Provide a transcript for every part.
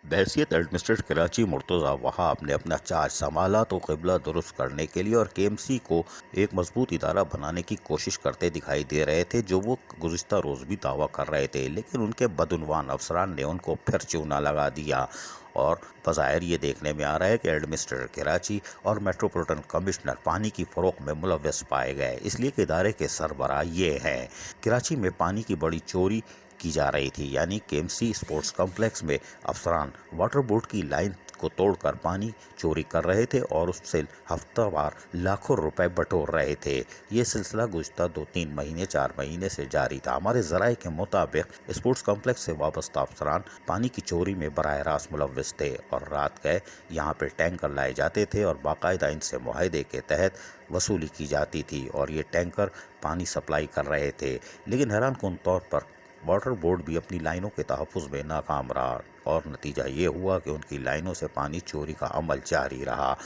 बहैसियत administrator Karachi Murtaza Wahab ने अपना charge संभाला तो क़िबला दुरुस्त करने के लिए और केएमसी को एक मजबूत इदारा बनाने की कोशिश करते दिखाई दे रहे थे, जो वो गुज़िश्ता रोज़ भी दावा कर रहे थे। लेकिन उनके बदउनवान अफसरान ने उनको फिर चूना लगा दिया और बज़ाहिर ये देखने में आ रहा है कि एडमिनिस्ट्रेटर कराची और मेट्रोपॉलिटन कमिश्नर पानी की फ़रोख्त में मुलव्वस पाए गए, इसलिए कि इदारे के सरबराह ये हैं। कराची में पानी की बड़ी चोरी की जा रही थी, यानी केएमसी स्पोर्ट्स कॉम्प्लेक्स में अफसरान वाटर बोर्ड की लाइन को तोड़कर पानी चोरी कर रहे थे और उससे हफ्तावार लाखों रुपए बटोर रहे थे। ये सिलसिला गुज़िश्ता 4 महीने से जारी था। हमारे ज़राए के मुताबिक स्पोर्ट्स कॉम्प्लेक्स से वाबस्ता अफसरान पानी की चोरी में बराह रास्त मुलव्वस थे और रात गए यहाँ पर टैंकर लाए जाते थे और बाकायदा इनसे मुआहदे के तहत वसूली की जाती थी और ये टैंकर पानी सप्लाई कर रहे थे। लेकिन हैरानकुन तौर पर वाटर बोर्ड भी अपनी लाइनों के तहफ़्फ़ुज़ में नाकाम रहा और नतीजा ये हुआ कि उनकी लाइनों से पानी चोरी का अमल जारी रहा।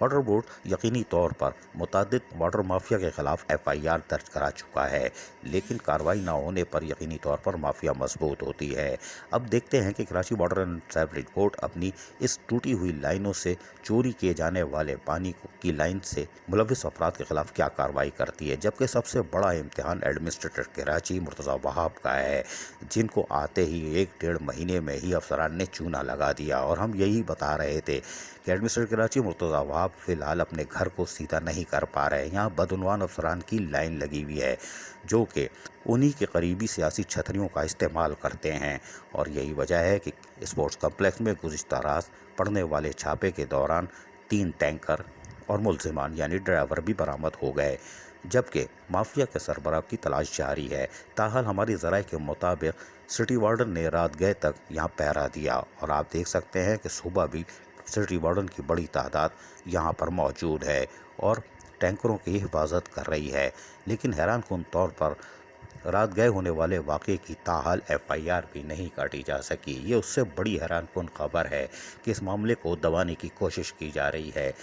वाटर बोर्ड यकीनी तौर पर मुतअद्दिद वाटर माफिया के खिलाफ FIR दर्ज करा चुका है, लेकिन कार्रवाई न होने पर यकीनी तौर पर माफिया मजबूत होती है। अब देखते हैं कि Karachi water and sewerage board अपनी इस टूटी हुई लाइनों से चोरी किए जाने वाले पानी की लाइन से मुलव्वस अफराद के खिलाफ क्या कार्रवाई करती है। जबकि सबसे बड़ा इम्तिहान एडमिनिस्ट्रेटर कराची मुर्तज़ा वहाब का है, जिनको आते ही 1-1.5 महीने में ही अफसरान ने चूना लगा दिया। और हम यही बता रहे थे कि एडमिनिस्ट्रेटर कराची मुर्तज़ा वहाब फ़िलहाल अपने घर को सीधा नहीं कर पा रहे। यहाँ बदउनवान अफसरान की लाइन लगी हुई है, जो कि उन्हीं के करीबी सियासी छतरियों का इस्तेमाल करते हैं और यही वजह है कि स्पोर्ट्स कॉम्प्लेक्स में गुज़िश्ता रात पड़ने वाले छापे के दौरान 3 टैंकर और मुल्ज़िमान यानी ड्राइवर भी बरामद हो गए, जबकि माफिया के सरबराह की तलाश जारी है। ताहल हमारी ज़राए के मुताबिक सिटी वार्डन ने रात गए तक यहाँ पहरा दिया और आप देख सकते हैं कि सुबह भी सिटी वार्डन की बड़ी तादाद यहाँ पर मौजूद है और टैंकरों की हिफाजत कर रही है। लेकिन हैरानकुन तौर पर रात गए होने वाले वाक़े की ताहाल FIR भी नहीं काटी जा सकी। ये उससे बड़ी हैरानकुन खबर है कि इस मामले को दबाने की कोशिश की जा रही है।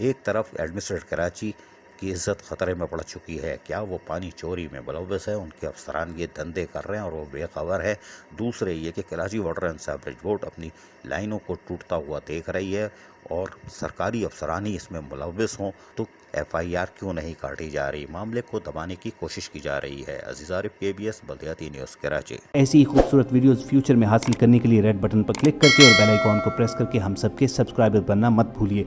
एक तरफ एडमिनिस्ट्रेटर कराची की इज़्ज़त ख़तरे में पड़ चुकी है, क्या वो पानी चोरी में मुलव्वस है, उनके अफसरान ये धंधे कर रहे हैं और वो बेखबर है। दूसरे ये कि Karachi water and sewerage board अपनी लाइनों को टूटता हुआ देख रही है और सरकारी अफसरान ही इसमें मुलव्वस हों तो FIR क्यों नहीं काटी जा रही। मामले को दबाने की कोशिश की जा रही है। अज़ीज़ आरिफ, KBS बल्दियाती न्यूज़ कराची। ऐसी ही खूबसूरत वीडियोस फ्यूचर में हासिल करने के लिए रेड बटन पर क्लिक करके और बेल आइकॉन को प्रेस करके हम सबके सब्सक्राइबर बनना मत भूलिए।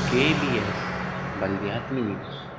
KBS बल्दियाती न्यूज़।